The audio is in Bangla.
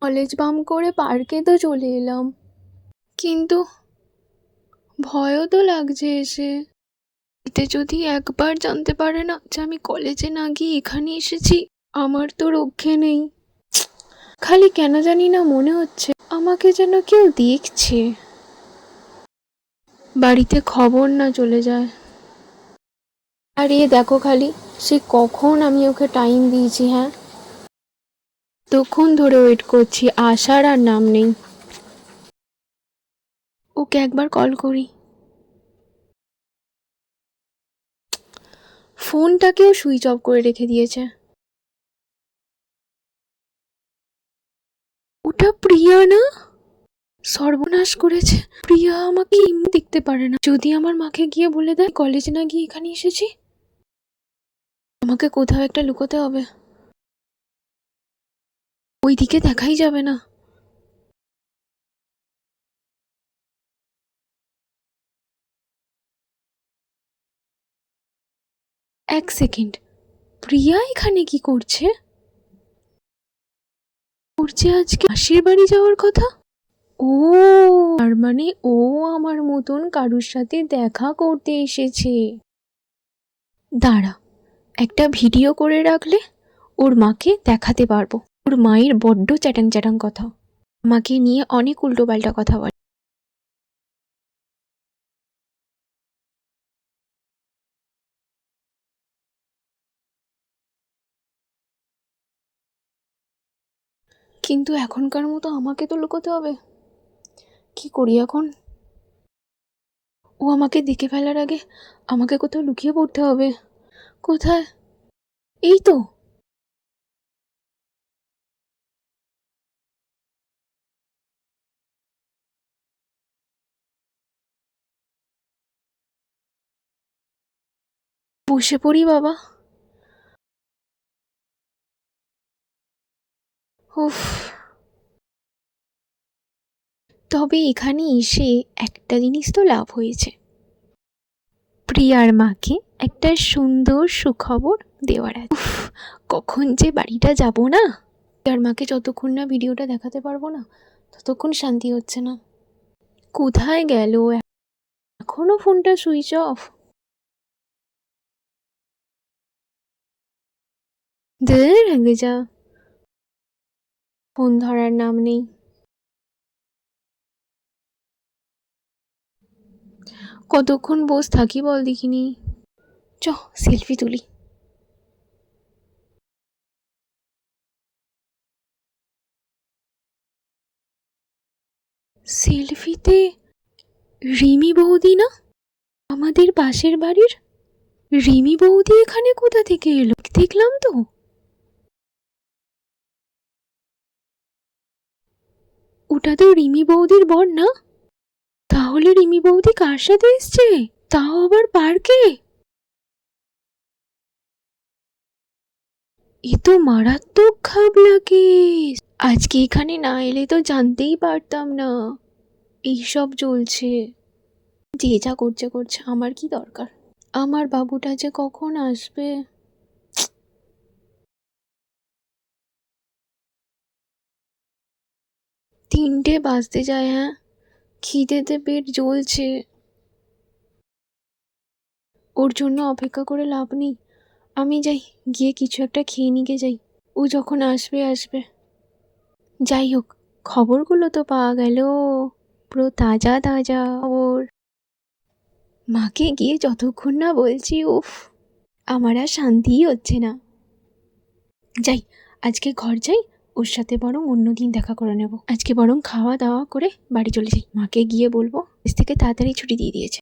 কলেজ বাম করে পার্কে তো চলে এলাম, কিন্তু ভয়ও তো লাগছে এসে। এতে যদি একবার জানতে পারে না যে আমি কলেজে না গিয়ে এখানে এসেছি, আমার তো রক্ষে নেই। খালি কেন জানি না মনে হচ্ছে আমাকে যেন কেউ দেখছে, বাড়িতে খবর না চলে যায়। আর এ দেখো খালি, সে কখন আমি ওকে টাইম দিয়েছি, হ্যাঁ তখন ধরে ওয়েট করছি, আসার আর নাম নেই। ওকে একবার কল করি। ফোনটাকেও সুইচ অফ করে রেখে দিয়েছে। ওটা প্রিয়া না? সর্বনাশ করেছে। প্রিয়া আমাকে এমনি দেখতে পারে না। যদি আমার মাকে গিয়ে বলে দেয় কলেজে না গিয়ে এখানে এসেছি, আমাকে কোথাও একটা লুকোতে হবে, ওইদিকে দেখাই যাবে না। এক সেকেন্ড, প্রিয়া এখানে কি করছে? আজকে মাসির বাড়ি যাওয়ার কথা। ও, তার মানে ও আমার মতন কারুর সাথে দেখা করতে এসেছে। দাঁড়া, একটা ভিডিও করে রাখলে ওর মাকে দেখাতে পারবো। ওর মায়ের বড্ড চ্যাটাং চ্যাটাং কথা, আমাকে নিয়ে অনেক উল্টোপাল্টা কথা বলে। কিন্তু এখনকার মতো আমাকে তো লুকোতে হবে। কি করি এখন? ও আমাকে দেখে ফেলার আগে আমাকে কোথাও লুকিয়ে পড়তে হবে। কোথায়? এই তো। বসে পড়ি বাবা। উফ, তবে এখানে এসে একটা জিনিস তো লাভ হয়েছে, প্রিয়ার মাকে একটা সুন্দর সুখবর দেওয়ার আছে। কখন যে বাড়িটা যাব না, প্রিয়ার মাকে যতক্ষণ না ভিডিওটা দেখাতে পারবো না ততক্ষণ শান্তি হচ্ছে না। কোথায় গেল? এখনো ফোনটা সুইচ অফ। দের আগে যা, ফোন ধরার নাম নেই। কতক্ষণ বস থাকি বল দেখিনি। চ, সেলফি তুলি। সেলফিতে রিমি বৌদি না? আমাদের পাশের বাড়ির রিমি বৌদি এখানে কোথা থেকে এলো? দেখলাম তো। ওটা তো রিমি বৌদির বর না? তাহলে রিমি বৌদি কার সাথে এসছে, তাও আবার পার্কে? এ তো মারাত্মক খাবলা কেস। আজকে এখানে না এলে তো জানতেই পারতাম না এইসব চলছে। যে যা করছে করছে, আমার কি দরকার? আমার বাবুটা যে কখন আসবে। 3টে বাজতে যায়, হ্যাঁ খিদেতে পেট জ্বলছে। ওর জন্য অপেক্ষা করে লাভ নেই, আমি যাই, গিয়ে কিছু একটা খেয়ে নিয়ে যাই। ও যখন আসবে আসবে। যাই হোক, খবরগুলো তো পাওয়া গেল, পুরো তাজা তাজা খবর। মাকে গিয়ে যতক্ষণ না বলছি, উফ, আমার আর শান্তিই হচ্ছে না। যাই, আজকে ঘর যাই, ওর সাথে বরং অন্যদিন দেখা করে নেব। আজকে বরং খাওয়া দাওয়া করে বাড়ি চলে যাই, মাকে গিয়ে বলবো অফিস থেকে তাড়াতাড়ি ছুটি দিয়ে দিয়েছে।